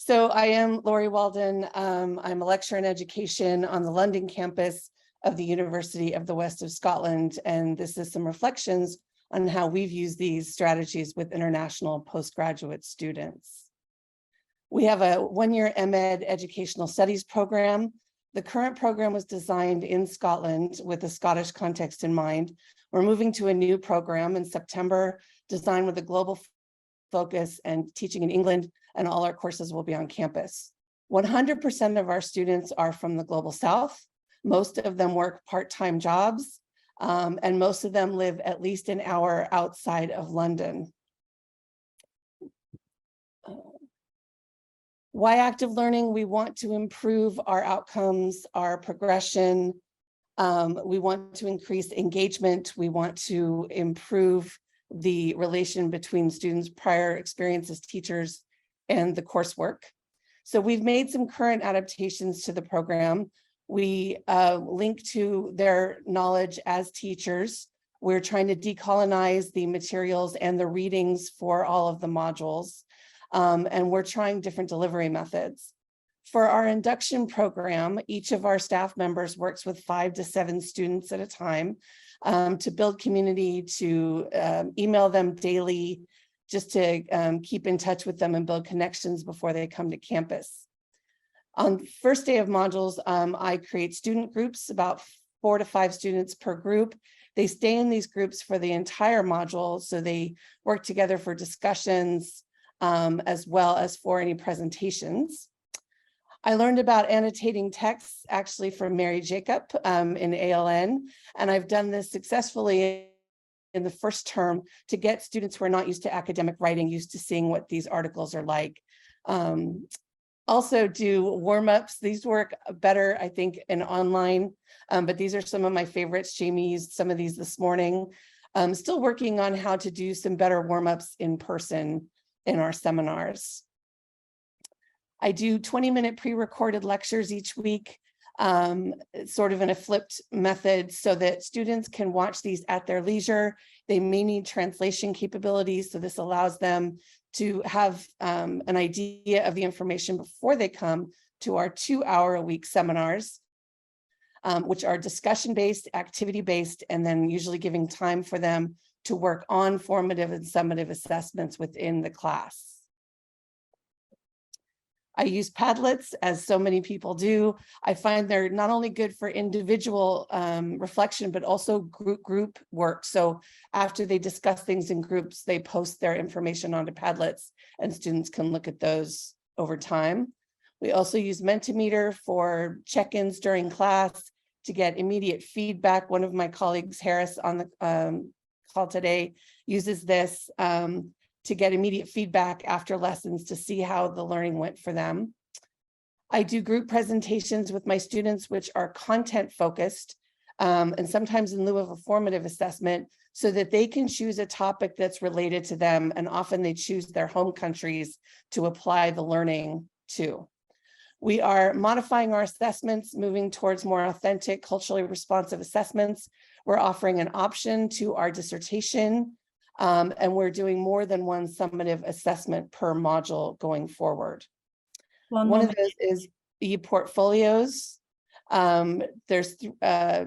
So I am Laurie Walden. I'm a lecturer in education on the London campus of the University of the West of Scotland. And this is some reflections on how we've used these strategies with international postgraduate students. We have a one-year MEd educational studies program. The current program was designed in Scotland with a Scottish context in mind. We're moving to a new program in September, designed with a global focus and teaching in England, and all our courses will be on campus. 100% of our students are from the Global South. Most of them work part-time jobs, and most of them live at least an hour outside of London. Why active learning? We want to improve our outcomes, our progression. We want to increase engagement. We want to improve the relation between students' prior experience as teachers and the coursework. So we've made some current adaptations to the program. We link to their knowledge as teachers. We're trying to decolonize the materials and the readings for all of the modules. And we're trying different delivery methods. For our induction program, each of our staff members works with 5 to 7 students at a time to build community, to email them daily, just to keep in touch with them and build connections before they come to campus. On the first day of modules, I create student groups, about 4 to 5 students per group. They stay in these groups for the entire module, so they work together for discussions, as well as for any presentations. I learned about annotating texts actually from Mary Jacob in ALN, and I've done this successfully in the first term to get students who are not used to academic writing used to seeing what these articles are like. Also do warm-ups. These work better, I think, in online, but these are some of my favorites. Jamie used some of these this morning. Still working on how to do some better warm-ups in person in our seminars. I do 20-minute pre-recorded lectures each week, sort of in a flipped method so that students can watch these at their leisure. They may need translation capabilities, so this allows them to have an idea of the information before they come to our 2-hour-a-week seminars, which are discussion-based, activity-based, and then usually giving time for them to work on formative and summative assessments within the class. I use Padlets, as so many people do. I find they're not only good for individual reflection, but also group work. So after they discuss things in groups, they post their information onto Padlets, and students can look at those over time. We also use Mentimeter for check-ins during class to get immediate feedback. One of my colleagues, Harris, on the call today, uses this to get immediate feedback after lessons to see how the learning went for them. I do group presentations with my students, which are content focused, and sometimes in lieu of a formative assessment, so that they can choose a topic that's related to them. And often they choose their home countries to apply the learning to. We are modifying our assessments, moving towards more authentic, culturally responsive assessments. We're offering an option to our dissertation, and we're doing more than one summative assessment per module going forward. One of those is e-portfolios. There's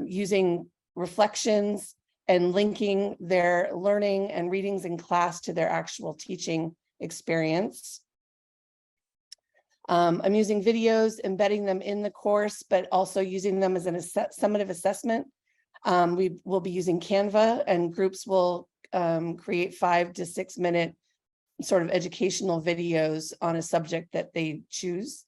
using reflections and linking their learning and readings in class to their actual teaching experience. I'm using videos, embedding them in the course, but also using them as an summative assessment. We will be using Canva, and groups will create 5 to 6 minute sort of educational videos on a subject that they choose.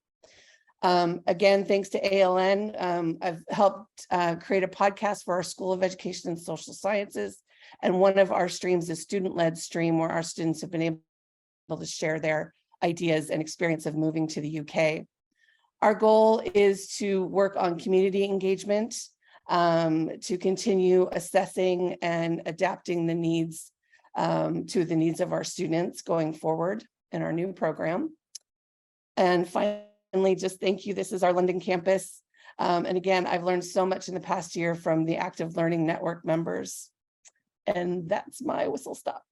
Again, thanks to ALN, I've helped create a podcast for our School of Education and Social Sciences. And one of our streams is student-led stream, where our students have been able to share their ideas and experience of moving to the UK. Our goal is to work on community engagement, to continue assessing and adapting the needs to the needs of our students going forward in our new program. And finally, just thank you. This is our London campus. And again, I've learned so much in the past year from the Active Learning Network members. And that's my whistle stop.